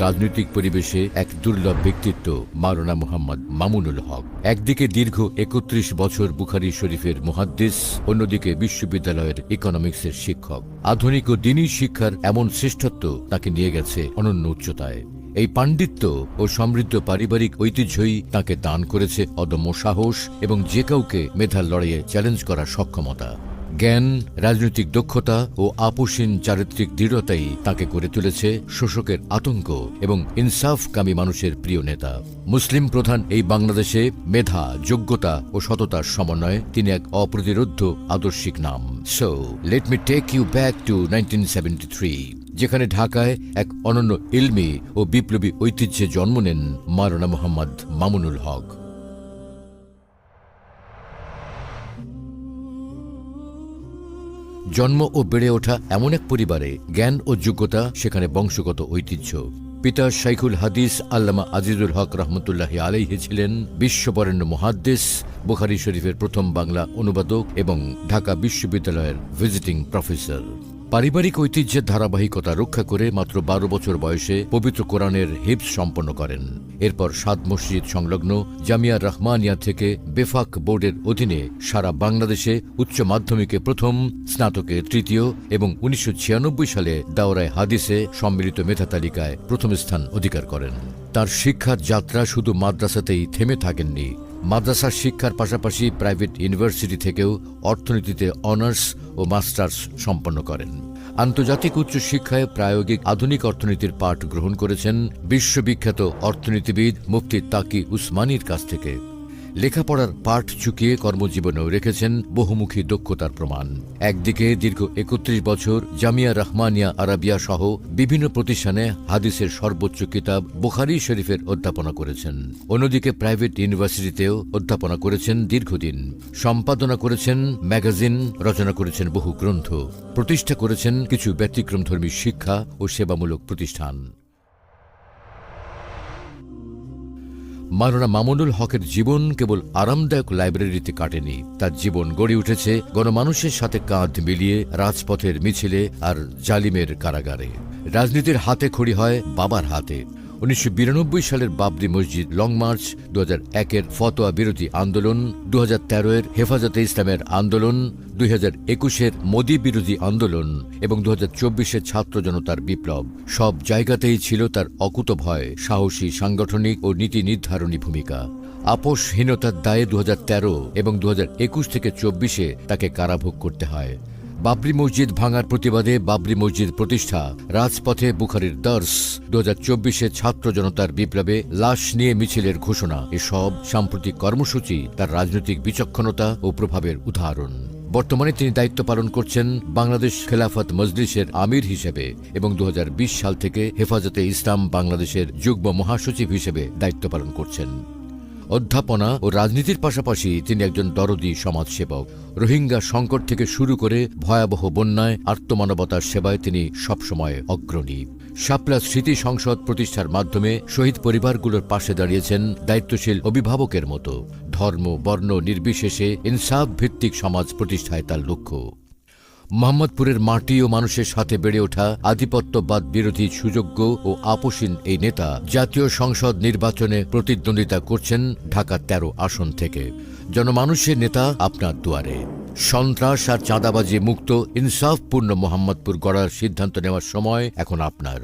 রাজনৈতিক পরিবেশে এক দুর্লভ ব্যক্তিত্ব মাওলানা মুহাম্মদ মামুনুল হক। একদিকে দীর্ঘ ৩১ বছর বুখারী শরীফের মুহাদ্দিস, অন্যদিকে বিশ্ববিদ্যালয়ের ইকোনমিক্সের শিক্ষক। আধুনিক ও দ্বীনি শিক্ষার এমন শ্রেষ্ঠত্ব তাকে নিয়ে গেছে অনন্য উচ্চতায়। এই পাণ্ডিত্য ও সমৃদ্ধ পারিবারিক ঐতিহ্যই তাকে দান করেছে অদম্য সাহস এবং যে কাউকে মেধার লড়াইয়ে চ্যালেঞ্জ করার সক্ষমতা। জ্ঞান, রাজনৈতিক দক্ষতা ও আপোষহীন চারিত্রিক দৃঢ়তাই তাকে করে তুলেছে শোষকের আতঙ্ক এবং ইনসাফকামী মানুষের প্রিয় নেতা। মুসলিম প্রধান এই বাংলাদেশে মেধা, যোগ্যতা ও সততার সমন্বয়ে তিনি এক অপ্রতিরোধ্য আদর্শিক নাম। So let me take you back to 1973, যেখানে ঢাকায় এক অনন্য ইলমি ও বিপ্লবী ঐতিহ্যে জন্ম নেন মাওলানা মুহাম্মদ মামুনুল হক। জন্ম ও বেড়ে ওঠা এমন এক পরিবারে জ্ঞান ও যোগ্যতা সেখানে বংশগত ঐতিহ্য। পিতা শাইখুল হাদিস আল্লামা আজিজুল হক রহমতুল্লাহি আলাইহি ছিলেন বিশ্ববরেণ্য মুহাদ্দিস, বুখারী শরীফের প্রথম বাংলা অনুবাদক এবং ঢাকা বিশ্ববিদ্যালয়ের ভিজিটিং প্রফেসর। পারিবারিক ঐতিহ্যের ধারাবাহিকতা রক্ষা করে মাত্র ১২ বছর বয়সে পবিত্র কোরআনের হিফজ সম্পন্ন করেন। এরপর ৭ মসজিদ সংলগ্ন জামিয়া রহমানিয়া থেকে বেফাক বোর্ডের অধীনে সারা বাংলাদেশে উচ্চ মাধ্যমিকে প্রথম, স্নাতকে তৃতীয় এবং ১৯৯৬ সালে দাওরায়ে হাদিসে সম্মিলিত মেধা তালিকায় প্রথম স্থান অধিকার করেন। তার শিক্ষার যাত্রা শুধু মাদ্রাসাতেই থেমে থাকেননি। মাদ্রাসার শিক্ষার পাশাপাশি প্রাইভেট ইউনিভার্সিটি থেকেও অর্থনীতিতে অনার্স ও মাস্টার্স সম্পন্ন করেন। আন্তর্জাতিক উচ্চ শিক্ষায় প্রায়োগিক আধুনিক অর্থনীতির পাঠ গ্রহণ করেছেন বিশ্ববিখ্যাত অর্থনীতিবিদ মুফতি তাকি উসমানীর কাছ থেকে। লেখাপড়ার পাঠ চুকিয়ে কর্মজীবনেও রেখেছেন বহুমুখী দক্ষতার প্রমাণ। একদিকে দীর্ঘ ৩১ বছর জামিয়া রহমানিয়া আরাবিয়া সহ বিভিন্ন প্রতিষ্ঠানে হাদিসের সর্বোচ্চ কিতাব বুখারী শরীফের অধ্যাপনা করেছেন। অন্যদিকে প্রাইভেট ইউনিভার্সিটিতেও অধ্যাপনা করেছেন দীর্ঘদিন। সম্পাদনা করেছেন ম্যাগাজিন, রচনা করেছেন বহু গ্রন্থ, প্রতিষ্ঠা করেছেন কিছু ব্যতিক্রমধর্মী শিক্ষা ও সেবামূলক প্রতিষ্ঠান। মাওলানা মামুনুল হকের জীবন কেবল আরামদায়ক লাইব্রেরিতে কাটেনি। তার জীবন গড়ে উঠেছে গণমানুষের সাথে কাঁধ মিলিয়ে রাজপথের মিছিলে আর জালিমের কারাগারে। রাজনীতির হাতে খড়ি হয় বাবার হাতে। ১৯৯২ সালের বাবরি মসজিদ লং মার্চ, ২০০১-এর ফতোয়া বিরোধী আন্দোলন, ২০১৩-এর হেফাজতে ইসলামের আন্দোলন, ২০২১-এর মোদি বিরোধী আন্দোলন এবং ২০২৪-এর ছাত্র জনতার বিপ্লব, সব জায়গাতেই ছিল তার অকুতোভয়, সাহসী সাংগঠনিক ও নীতি নির্ধারণী ভূমিকা। আপোষহীনতার দায়ে ২০১৩ এবং ২০২১ থেকে ২৪-এ তাকে কারাভোগ করতে হয়। বাবরি মসজিদ ভাঙার প্রতিবাদে বাবরি মসজিদ প্রতিষ্ঠা, রাজপথে বুখারীর দর্স, ২০২৪-এ ছাত্র জনতার বিপ্লবে লাশ নিয়ে মিছিলের ঘোষণা, এসব সাম্প্রতিক কর্মসূচি তার রাজনৈতিক বিচক্ষণতা ও প্রভাবের উদাহরণ। বর্তমানে তিনি দায়িত্ব পালন করছেন বাংলাদেশ খেলাফত মজলিসের আমির হিসেবে এবং ২০২০ সাল থেকে হেফাজতে ইসলাম বাংলাদেশের যুগ্ম মহাসচিব হিসেবে দায়িত্ব পালন করছেন। অধ্যাপনা ও রাজনীতির পাশাপাশি তিনি একজন দরদী সমাজসেবক। রোহিঙ্গা সংকট থেকে শুরু করে ভয়াবহ বন্যায় আর্তমানবতার সেবায় তিনি সবসময় অগ্রণী। শাপলা স্মৃতি সংসদ প্রতিষ্ঠার মাধ্যমে শহীদ পরিবারগুলোর পাশে দাঁড়িয়েছেন দায়িত্বশীল অভিভাবকের মতো। ধর্ম, বর্ণ নির্বিশেষে ইনসাফ ভিত্তিক সমাজ প্রতিষ্ঠায় তার লক্ষ্য। মোহাম্মদপুরের মাটি ও মানুষের সাথে বেড়ে ওঠা আধিপত্যবাদ বিরোধী সুযোগ্য ও আপোষহীন এই নেতা জাতীয় সংসদ নির্বাচনে প্রতিদ্বন্দ্বিতা করছেন ঢাকা ১৩ আসন থেকে। জনমানুষের নেতা আপনার দুয়ারে। সন্ত্রাস আর চাঁদাবাজি মুক্ত ইনসাফপূর্ণ মোহাম্মদপুর গড়ার সিদ্ধান্ত নেওয়ার সময় এখন আপনার।